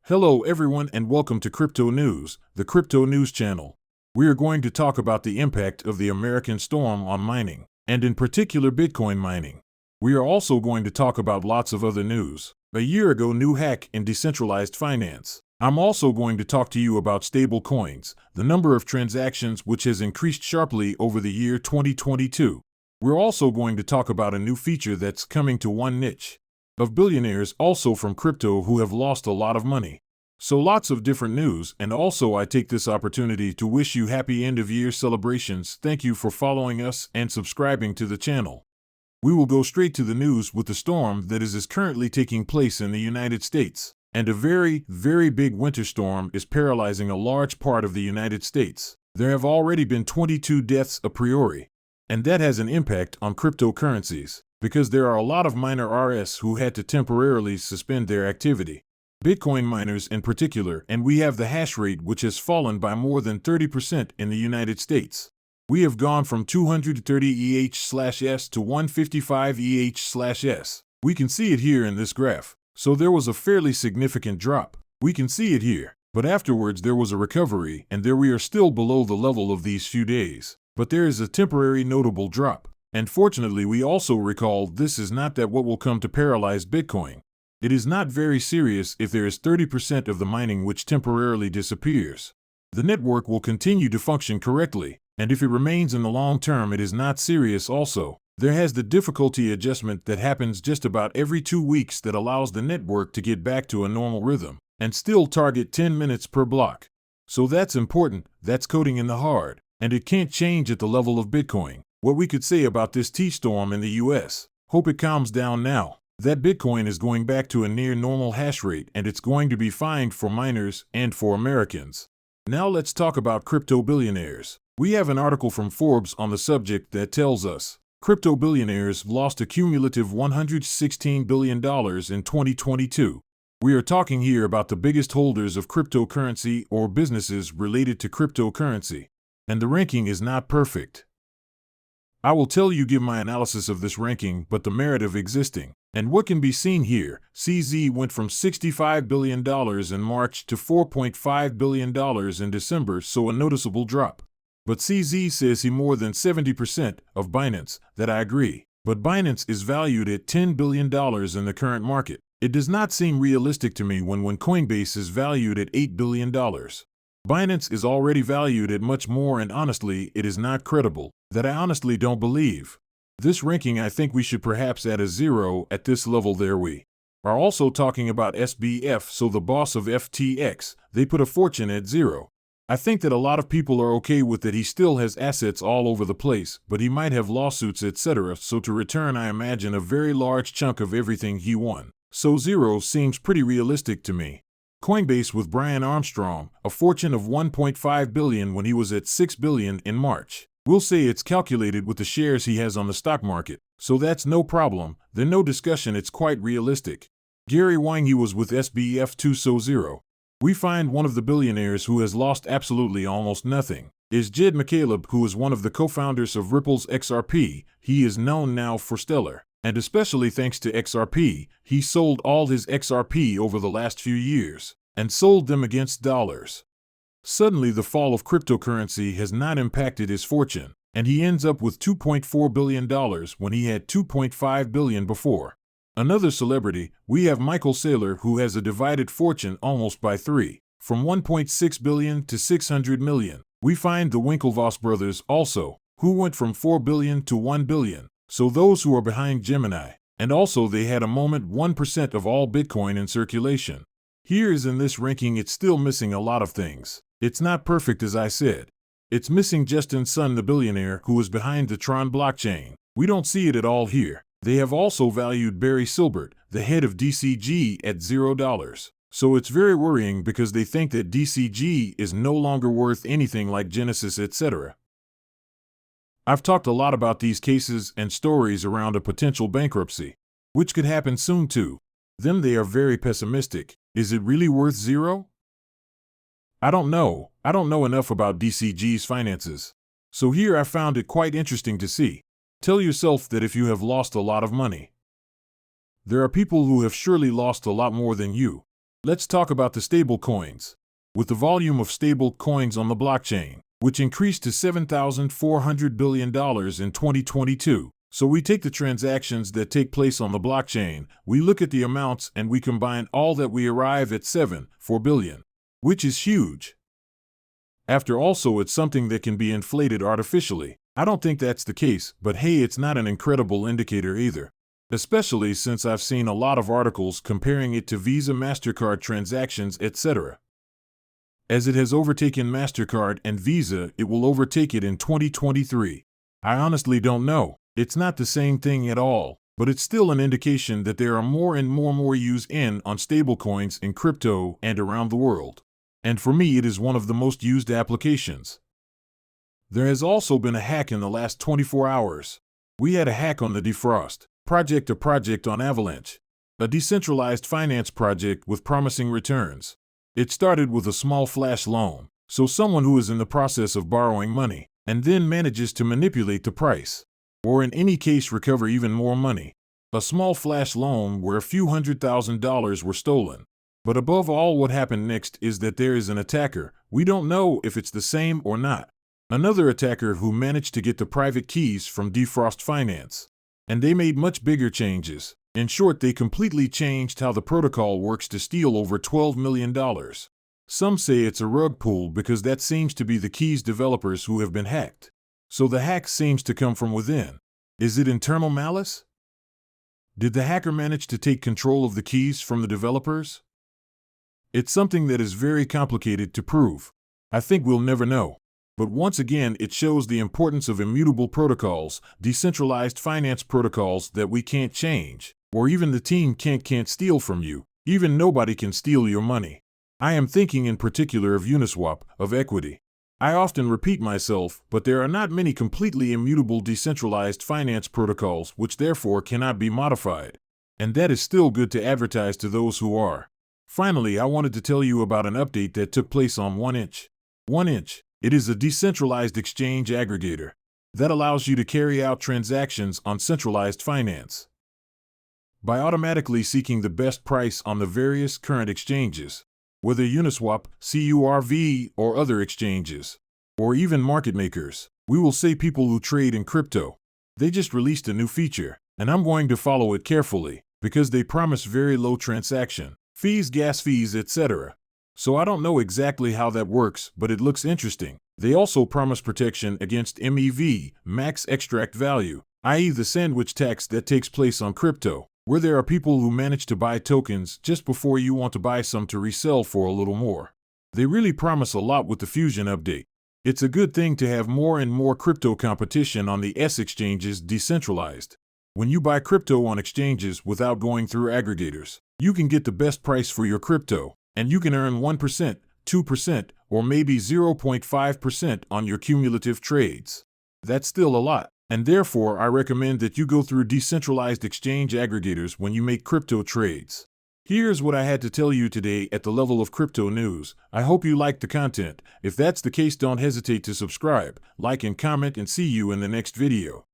Hello everyone and welcome to Crypto News, the crypto news channel. We are going to talk about the impact of the American storm on mining, and in particular Bitcoin mining. We are also going to talk about lots of other news. A year ago, new hack in decentralized finance. I'm also going to talk to you about stable coins, the number of transactions which has increased sharply over the year 2022. We're also going to talk about a new feature that's coming to one niche of billionaires also from crypto who have lost a lot of money. So lots of different news, and also I take this opportunity to wish you happy end of year celebrations. Thank you for following us and subscribing to the channel. We will go straight to the news with the storm that is currently taking place in the United States. And a very, very big winter storm is paralyzing a large part of the United States. There have already been 22 deaths a priori. And that has an impact on cryptocurrencies, because there are a lot of miner RS who had to temporarily suspend their activity. Bitcoin miners in particular, and we have the hash rate which has fallen by more than 30% in the United States. We have gone from 230 EH/s to 155 EH/s. We can see it here in this graph. So there was a fairly significant drop. We can see it here. But afterwards there was a recovery, and there we are still below the level of these few days. But there is a temporary notable drop. And fortunately we also recall this is not that what will come to paralyze Bitcoin. It is not very serious if there is 30% of the mining which temporarily disappears. The network will continue to function correctly, and if it remains in the long term it is not serious also. There has the difficulty adjustment that happens just about every 2 weeks that allows the network to get back to a normal rhythm, and still target 10 minutes per block. So that's important, that's coding in the hard, and it can't change at the level of Bitcoin. What we could say about this T-storm in the US, hope it calms down now. That Bitcoin is going back to a near normal hash rate, and it's going to be fine for miners and for Americans. Now let's talk about crypto billionaires. We have an article from Forbes on the subject that tells us crypto billionaires lost a cumulative $116 billion in 2022. We are talking here about the biggest holders of cryptocurrency or businesses related to cryptocurrency. And the ranking is not perfect. I will give my analysis of this ranking, but the merit of existing. And what can be seen here, CZ went from $65 billion in March to $4.5 billion in December, so a noticeable drop. But CZ says he more than 70% of Binance, that I agree. But Binance is valued at $10 billion in the current market. It does not seem realistic to me when Coinbase is valued at $8 billion. Binance is already valued at much more, and honestly, it is not credible, that I honestly don't believe. This ranking, I think we should perhaps add a 0 at this level. There we are also talking about SBF, so the boss of FTX, they put a fortune at 0. I think that a lot of people are okay with that. He still has assets all over the place, but he might have lawsuits, etc. So to return, I imagine, a very large chunk of everything he won. So 0 seems pretty realistic to me. Coinbase with Brian Armstrong, a fortune of $1.5 billion when he was at $6 billion in March. We'll say it's calculated with the shares he has on the stock market, so that's no problem. There's no discussion, it's quite realistic. Gary Wang, he was with SBF too, so 0. We find one of the billionaires who has lost absolutely almost nothing is Jed McCaleb, who is one of the co-founders of Ripple's XRP. He is known now for Stellar, and especially thanks to XRP, he sold all his XRP over the last few years and sold them against dollars. Suddenly the fall of cryptocurrency has not impacted his fortune, and he ends up with $2.4 billion when he had $2.5 billion before. Another celebrity, we have Michael Saylor, who has a divided fortune almost by 3, from $1.6 billion to $600 million. We find the Winklevoss brothers also, who went from $4 billion to $1 billion. So those who are behind Gemini. And also they had a moment 1% of all Bitcoin in circulation. Here is in this ranking, it's still missing a lot of things. It's not perfect, as I said. It's missing Justin Sun, the billionaire who is behind the Tron blockchain. We don't see it at all here. They have also valued Barry Silbert, the head of DCG, at $0. So it's very worrying because they think that DCG is no longer worth anything like Genesis, etc. I've talked a lot about these cases and stories around a potential bankruptcy, which could happen soon too. Them, they are very pessimistic. Is it really worth 0? I don't know. I don't know enough about DCG's finances. So here I found it quite interesting to see. Tell yourself that if you have lost a lot of money, there are people who have surely lost a lot more than you. Let's talk about the stable coins. With the volume of stable coins on the blockchain, which increased to $7,400 billion in 2022. So we take the transactions that take place on the blockchain, we look at the amounts, and we combine all that, we arrive at 4 billion, which is huge. After also, it's something that can be inflated artificially. I don't think that's the case, but hey, it's not an incredible indicator either. Especially since I've seen a lot of articles comparing it to Visa, MasterCard transactions, etc. As it has overtaken MasterCard and Visa, it will overtake it in 2023. I honestly don't know. It's not the same thing at all, but it's still an indication that there are more and more use on stablecoins in crypto and around the world. And for me, it is one of the most used applications. There has also been a hack in the last 24 hours. We had a hack on the Defrost project, a project on Avalanche, a decentralized finance project with promising returns. It started with a small flash loan, so someone who is in the process of borrowing money and then manages to manipulate the price, or in any case recover even more money. A small flash loan where a few $100,000 were stolen. But above all, what happened next is that there is an attacker. We don't know if it's the same or not. Another attacker who managed to get the private keys from Defrost Finance. And they made much bigger changes. In short, they completely changed how the protocol works to steal over $12 million. Some say it's a rug pull because that seems to be the keys developers who have been hacked. So the hack seems to come from within. Is it internal malice? Did the hacker manage to take control of the keys from the developers? It's something that is very complicated to prove. I think we'll never know. But once again, it shows the importance of immutable protocols, decentralized finance protocols that we can't change, or even the team can't steal from you. Even nobody can steal your money. I am thinking in particular of Uniswap, of Equity. I often repeat myself, but there are not many completely immutable decentralized finance protocols which therefore cannot be modified. And that is still good to advertise to those who are. Finally, I wanted to tell you about an update that took place on 1inch. 1inch. It is a decentralized exchange aggregator that allows you to carry out transactions on centralized finance by automatically seeking the best price on the various current exchanges, whether Uniswap, CURV, or other exchanges, or even market makers. We will say people who trade in crypto. They just released a new feature, and I'm going to follow it carefully because they promise very low transaction fees, gas fees, etc. So I don't know exactly how that works, but it looks interesting. They also promise protection against MEV, max extract value, i.e. the sandwich tax that takes place on crypto, where there are people who manage to buy tokens just before you want to buy some to resell for a little more. They really promise a lot with the Fusion update. It's a good thing to have more and more crypto competition on the exchanges decentralized. When you buy crypto on exchanges without going through aggregators, you can get the best price for your crypto, and you can earn 1%, 2%, or maybe 0.5% on your cumulative trades. That's still a lot, and therefore I recommend that you go through decentralized exchange aggregators when you make crypto trades. Here's what I had to tell you today at the level of crypto news. I hope you liked the content. If that's the case, don't hesitate to subscribe, like, and comment, and see you in the next video.